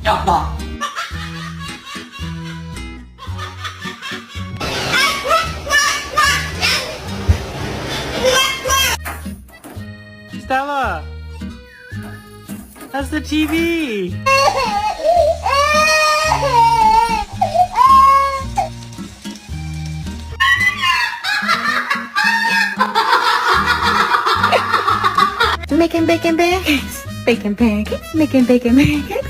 Yapma. Stella, that's the TV. Making bacon pancakes, making bacon pancakes.